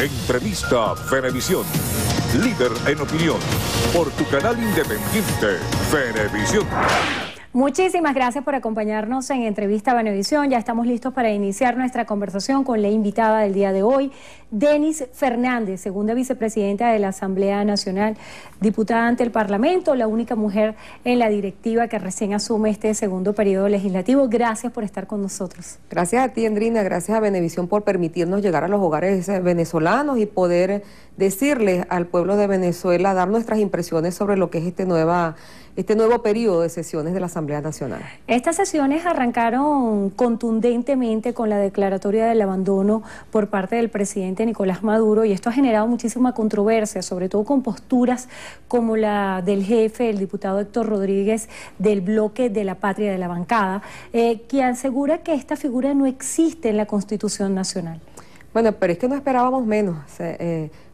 Entrevista Venevisión. Líder en opinión. Por tu canal independiente, Venevisión. Muchísimas gracias por acompañarnos en Entrevista Venevisión. Ya estamos listos para iniciar nuestra conversación con la invitada del día de hoy, Denis Fernández, segunda vicepresidenta de la Asamblea Nacional, diputada ante el Parlamento, la única mujer en la directiva que recién asume este segundo periodo legislativo. Gracias por estar con nosotros. Gracias a ti, Andrina, gracias a Venevisión por permitirnos llegar a los hogares venezolanos y poder decirles al pueblo de Venezuela, dar nuestras impresiones sobre lo que es este nuevo periodo de sesiones de la Asamblea Nacional. Estas sesiones arrancaron contundentemente con la declaratoria del abandono por parte del presidente Nicolás Maduro, y esto ha generado muchísima controversia, sobre todo con posturas como la del jefe, el diputado Héctor Rodríguez, del bloque de la Patria de la bancada, que asegura que esta figura no existe en la Constitución Nacional. Bueno, pero es que no esperábamos menos.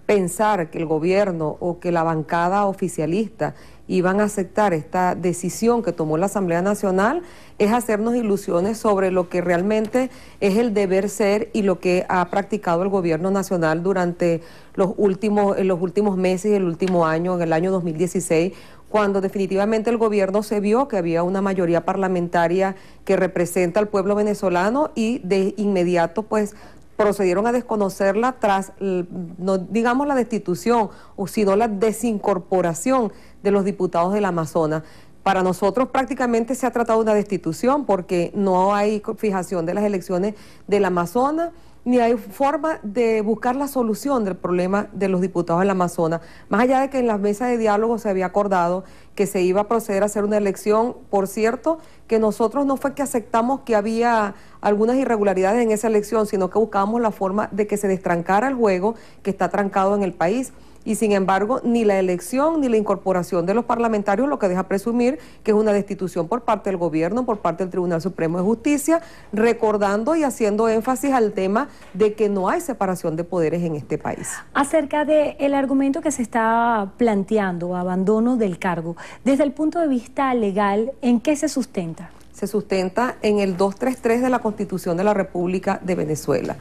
Pensar que el gobierno o que la bancada oficialista iban a aceptar esta decisión que tomó la Asamblea Nacional es hacernos ilusiones sobre lo que realmente es el deber ser y lo que ha practicado el gobierno nacional durante los últimos meses y el último año, en el año 2016, cuando definitivamente el gobierno se vio que había una mayoría parlamentaria que representa al pueblo venezolano y de inmediato pues procedieron a desconocerla tras, no digamos la destitución, o sino la desincorporación de los diputados del Amazonas. Para nosotros prácticamente se ha tratado de una destitución porque no hay fijación de las elecciones del Amazonas, ni hay forma de buscar la solución del problema de los diputados del Amazonas, más allá de que en las mesas de diálogo se había acordado que se iba a proceder a hacer una elección. Por cierto, que nosotros no fue que aceptamos que había algunas irregularidades en esa elección, sino que buscábamos la forma de que se destrancara el juego que está trancado en el país. Y sin embargo, ni la elección ni la incorporación de los parlamentarios, lo que deja presumir que es una destitución por parte del gobierno, por parte del Tribunal Supremo de Justicia, recordando y haciendo énfasis al tema de que no hay separación de poderes en este país. Acerca del argumento que se está planteando, abandono del cargo, desde el punto de vista legal, ¿en qué se sustenta? Se sustenta en el 233 de la Constitución de la República de Venezuela.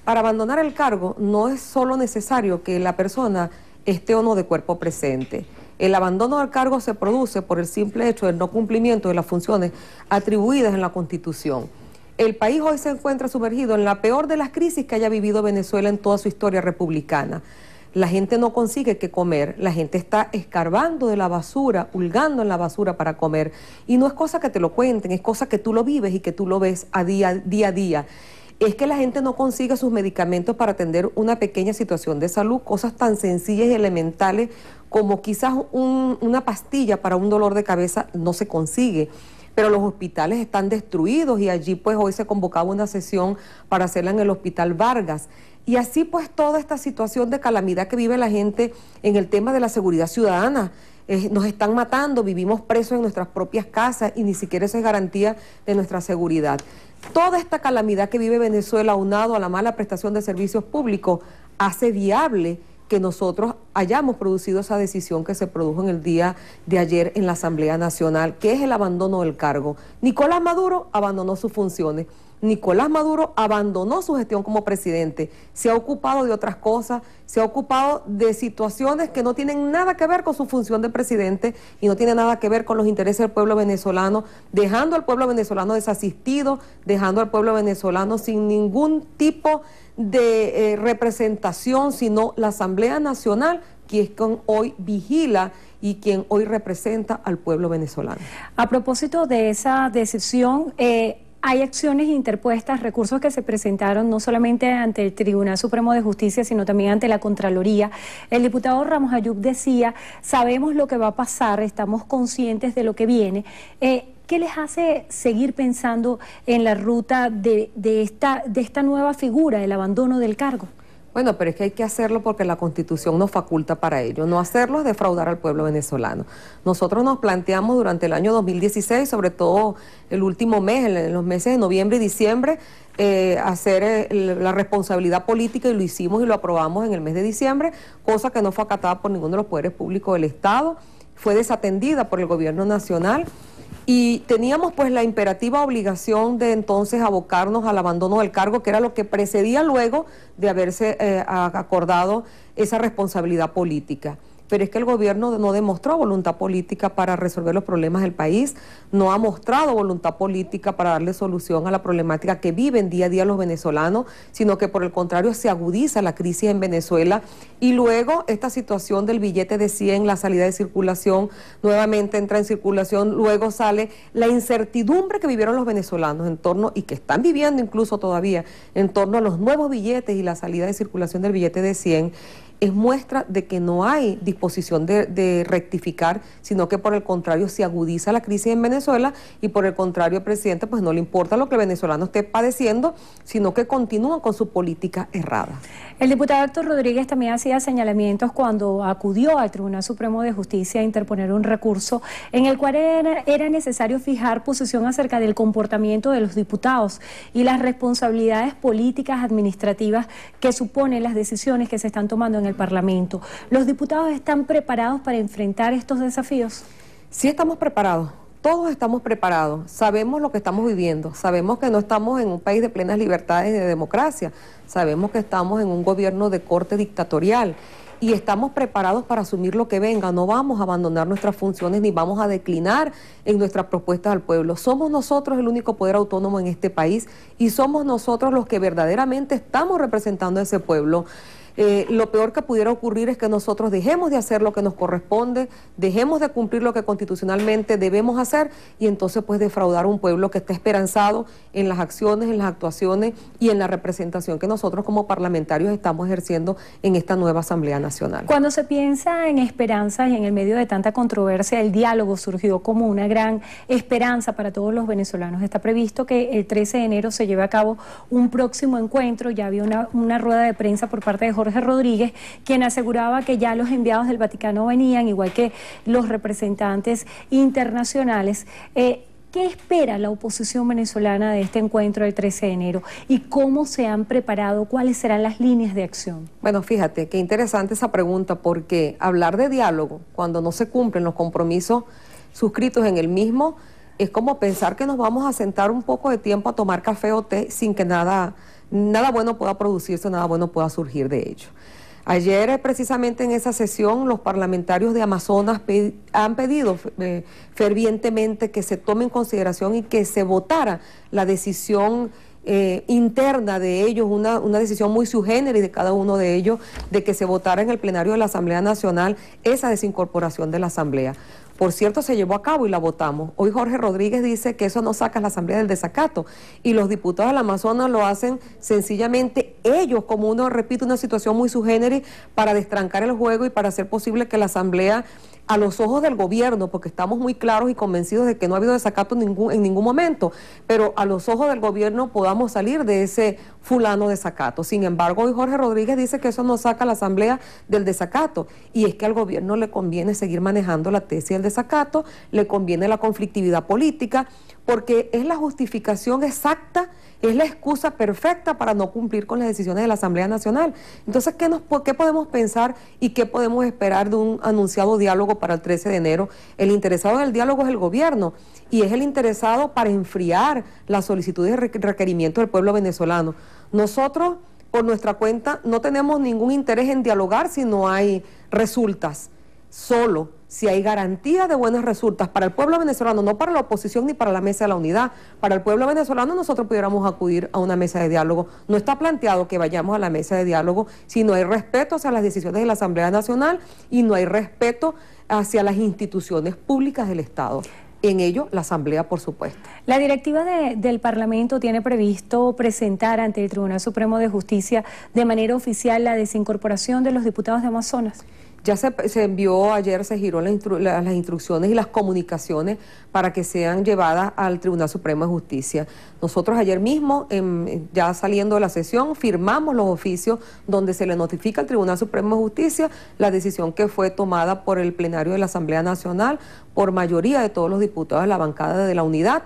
Para abandonar el cargo no es solo necesario que la persona esté o no de cuerpo presente. El abandono del cargo se produce por el simple hecho del no cumplimiento de las funciones atribuidas en la Constitución. El país hoy se encuentra sumergido en la peor de las crisis que haya vivido Venezuela en toda su historia republicana. La gente no consigue qué comer, la gente está escarbando de la basura, hurgando en la basura para comer. Y no es cosa que te lo cuenten, es cosa que tú lo vives y que tú lo ves día a día. Es que la gente no consigue sus medicamentos para atender una pequeña situación de salud, cosas tan sencillas y elementales como quizás una pastilla para un dolor de cabeza no se consigue. Pero los hospitales están destruidos y allí pues hoy se convocaba una sesión para hacerla en el Hospital Vargas. Y así pues toda esta situación de calamidad que vive la gente en el tema de la seguridad ciudadana. Nos están matando, vivimos presos en nuestras propias casas y ni siquiera eso es garantía de nuestra seguridad. Toda esta calamidad que vive Venezuela, aunado a la mala prestación de servicios públicos, hace viable que nosotros hayamos producido esa decisión que se produjo en el día de ayer en la Asamblea Nacional, que es el abandono del cargo. Nicolás Maduro abandonó sus funciones. Nicolás Maduro abandonó su gestión como presidente, se ha ocupado de otras cosas, se ha ocupado de situaciones que no tienen nada que ver con su función de presidente y no tienen nada que ver con los intereses del pueblo venezolano, dejando al pueblo venezolano desasistido, dejando al pueblo venezolano sin ningún tipo de representación, sino la Asamblea Nacional, que es quien hoy vigila y quien hoy representa al pueblo venezolano. A propósito de esa decisión, hay acciones interpuestas, recursos que se presentaron no solamente ante el Tribunal Supremo de Justicia, sino también ante la Contraloría. El diputado Ramos Ayub decía, sabemos lo que va a pasar, estamos conscientes de lo que viene. ¿Qué les hace seguir pensando en la ruta de esta nueva figura, el abandono del cargo? Bueno, pero es que hay que hacerlo porque la Constitución nos faculta para ello. No hacerlo es defraudar al pueblo venezolano. Nosotros nos planteamos durante el año 2016, sobre todo el último mes, en los meses de noviembre y diciembre, hacer la responsabilidad política, y lo hicimos y lo aprobamos en el mes de diciembre, cosa que no fue acatada por ninguno de los poderes públicos del Estado, fue desatendida por el gobierno nacional. Y teníamos pues la imperativa obligación de entonces abocarnos al abandono del cargo, que era lo que precedía luego de haberse acordado esa responsabilidad política. Pero es que el gobierno no demostró voluntad política para resolver los problemas del país, no ha mostrado voluntad política para darle solución a la problemática que viven día a día los venezolanos, sino que por el contrario se agudiza la crisis en Venezuela. Y luego esta situación del billete de 100, la salida de circulación, nuevamente entra en circulación, luego sale la incertidumbre que vivieron los venezolanos en torno, y que están viviendo incluso todavía, en torno a los nuevos billetes y la salida de circulación del billete de 100, es muestra de que no hay disposición de rectificar, sino que por el contrario se agudiza la crisis en Venezuela, y por el contrario el presidente pues no le importa lo que el venezolano esté padeciendo, sino que continúa con su política errada. El diputado Héctor Rodríguez también hacía señalamientos cuando acudió al Tribunal Supremo de Justicia a interponer un recurso en el cual era necesario fijar posición acerca del comportamiento de los diputados y las responsabilidades políticas administrativas que suponen las decisiones que se están tomando en el Parlamento. ¿Los diputados están preparados para enfrentar estos desafíos? Sí, estamos preparados. Todos estamos preparados, sabemos lo que estamos viviendo, sabemos que no estamos en un país de plenas libertades y de democracia, sabemos que estamos en un gobierno de corte dictatorial y estamos preparados para asumir lo que venga. No vamos a abandonar nuestras funciones ni vamos a declinar en nuestras propuestas al pueblo. Somos nosotros el único poder autónomo en este país y somos nosotros los que verdaderamente estamos representando a ese pueblo. Lo peor que pudiera ocurrir es que nosotros dejemos de hacer lo que nos corresponde, dejemos de cumplir lo que constitucionalmente debemos hacer y entonces pues defraudar a un pueblo que está esperanzado en las acciones, en las actuaciones y en la representación que nosotros como parlamentarios estamos ejerciendo en esta nueva Asamblea Nacional. Cuando se piensa en esperanza y en el medio de tanta controversia, el diálogo surgió como una gran esperanza para todos los venezolanos. Está previsto que el 13 de enero se lleve a cabo un próximo encuentro. Ya había una rueda de prensa por parte de Jorge Rodríguez, quien aseguraba que ya los enviados del Vaticano venían, igual que los representantes internacionales. ¿Qué espera la oposición venezolana de este encuentro del 13 de enero? ¿Y cómo se han preparado? ¿Cuáles serán las líneas de acción? Bueno, fíjate, qué interesante esa pregunta, porque hablar de diálogo cuando no se cumplen los compromisos suscritos en el mismo es como pensar que nos vamos a sentar un poco de tiempo a tomar café o té sin que nada bueno pueda producirse, nada bueno pueda surgir de ello. Ayer, precisamente en esa sesión, los parlamentarios de Amazonas han pedido fervientemente que se tome en consideración y que se votara la decisión interna de ellos, una decisión muy sui generis de cada uno de ellos, de que se votara en el plenario de la Asamblea Nacional esa desincorporación de la Asamblea. Por cierto, se llevó a cabo y la votamos. Hoy Jorge Rodríguez dice que eso no saca a la Asamblea del desacato y los diputados del Amazonas lo hacen sencillamente ellos, como uno repite, una situación muy sui generis para destrancar el juego y para hacer posible que la Asamblea, a los ojos del gobierno, porque estamos muy claros y convencidos de que no ha habido desacato en ningún momento, pero a los ojos del gobierno podamos salir de ese fulano desacato. Sin embargo, hoy Jorge Rodríguez dice que eso no saca a la Asamblea del desacato, y es que al gobierno le conviene seguir manejando la tesis del desacato, le conviene la conflictividad política, porque es la justificación exacta, es la excusa perfecta para no cumplir con las decisiones de la Asamblea Nacional. Entonces, ¿qué podemos pensar y qué podemos esperar de un anunciado diálogo para el 13 de enero? El interesado en el diálogo es el gobierno y es el interesado para enfriar las solicitudes de requerimiento del pueblo venezolano. Nosotros, por nuestra cuenta, no tenemos ningún interés en dialogar si no hay resultas. Solo si hay garantía de buenas resultas para el pueblo venezolano, no para la oposición ni para la mesa de la unidad, para el pueblo venezolano nosotros pudiéramos acudir a una mesa de diálogo. No está planteado que vayamos a la mesa de diálogo si no hay respeto hacia las decisiones de la Asamblea Nacional y no hay respeto hacia las instituciones públicas del Estado. En ello, la Asamblea, por supuesto. La directiva del Parlamento tiene previsto presentar ante el Tribunal Supremo de Justicia de manera oficial la desincorporación de los diputados de Amazonas. Ya se envió, ayer se giró las instrucciones y las comunicaciones para que sean llevadas al Tribunal Supremo de Justicia. Nosotros ayer mismo, ya saliendo de la sesión, firmamos los oficios donde se le notifica al Tribunal Supremo de Justicia la decisión que fue tomada por el plenario de la Asamblea Nacional por mayoría de todos los diputados de la bancada de la unidad,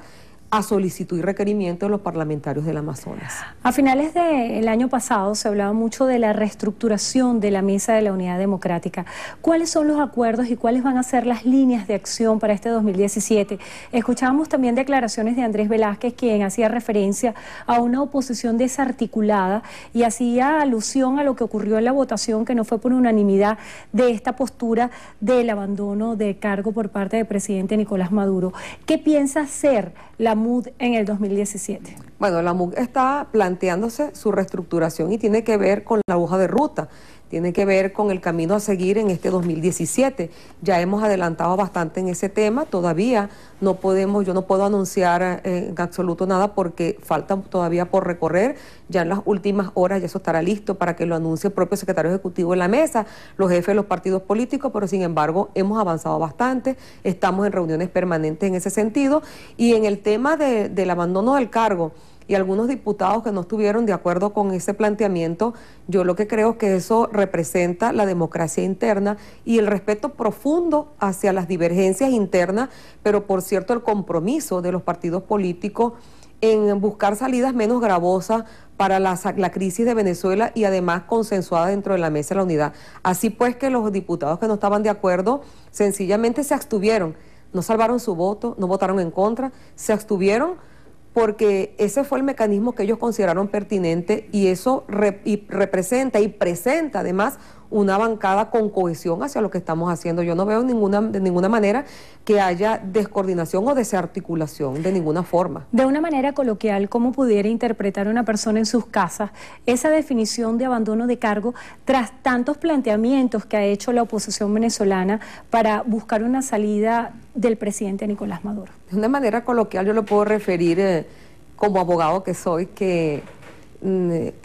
a solicitud y requerimiento de los parlamentarios del Amazonas. A finales del año pasado se hablaba mucho de la reestructuración de la Mesa de la Unidad Democrática. ¿Cuáles son los acuerdos y cuáles van a ser las líneas de acción para este 2017? Escuchábamos también declaraciones de Andrés Velázquez, quien hacía referencia a una oposición desarticulada y hacía alusión a lo que ocurrió en la votación, que no fue por unanimidad, de esta postura del abandono de cargo por parte del presidente Nicolás Maduro. ¿Qué piensa hacer la MUD en el 2017? Bueno, la MUD está planteándose su reestructuración y tiene que ver con la hoja de ruta, tiene que ver con el camino a seguir en este 2017. Ya hemos adelantado bastante en ese tema, todavía no podemos, yo no puedo anunciar en absoluto nada porque falta todavía por recorrer. Ya en las últimas horas ya eso estará listo para que lo anuncie el propio secretario ejecutivo de la mesa, los jefes de los partidos políticos, pero sin embargo hemos avanzado bastante, estamos en reuniones permanentes en ese sentido. Y en el tema del abandono del cargo y algunos diputados que no estuvieron de acuerdo con ese planteamiento, yo lo que creo es que eso representa la democracia interna y el respeto profundo hacia las divergencias internas, pero por cierto el compromiso de los partidos políticos en buscar salidas menos gravosas para la crisis de Venezuela y además consensuada dentro de la Mesa de la Unidad. Así pues que los diputados que no estaban de acuerdo sencillamente se abstuvieron, no salvaron su voto, no votaron en contra, se abstuvieron porque ese fue el mecanismo que ellos consideraron pertinente y eso representa y presenta además una bancada con cohesión hacia lo que estamos haciendo. Yo no veo de ninguna manera que haya descoordinación o desarticulación, de ninguna forma. De una manera coloquial, ¿cómo pudiera interpretar una persona en sus casas esa definición de abandono de cargo tras tantos planteamientos que ha hecho la oposición venezolana para buscar una salida del presidente Nicolás Maduro? De una manera coloquial yo lo puedo referir como abogado que soy, que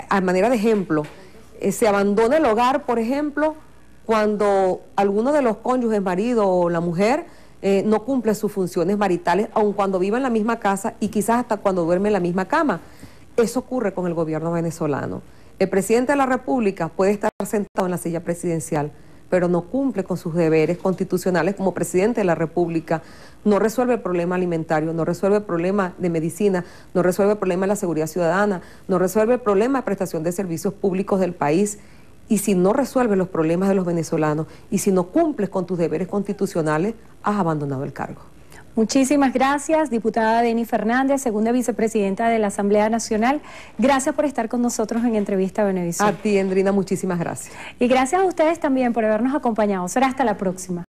a manera de ejemplo, se abandona el hogar, por ejemplo, cuando alguno de los cónyuges, marido o la mujer, no cumple sus funciones maritales, aun cuando viva en la misma casa y quizás hasta cuando duerme en la misma cama. Eso ocurre con el gobierno venezolano. El presidente de la República puede estar sentado en la silla presidencial, pero no cumple con sus deberes constitucionales como presidente de la República, no resuelve el problema alimentario, no resuelve el problema de medicina, no resuelve el problema de la seguridad ciudadana, no resuelve el problema de prestación de servicios públicos del país. Y si no resuelve los problemas de los venezolanos y si no cumples con tus deberes constitucionales, has abandonado el cargo. Muchísimas gracias, diputada Deni Fernández, segunda vicepresidenta de la Asamblea Nacional. Gracias por estar con nosotros en Entrevista Venevisión. A ti, Endrina, muchísimas gracias. Y gracias a ustedes también por habernos acompañado. Será hasta la próxima.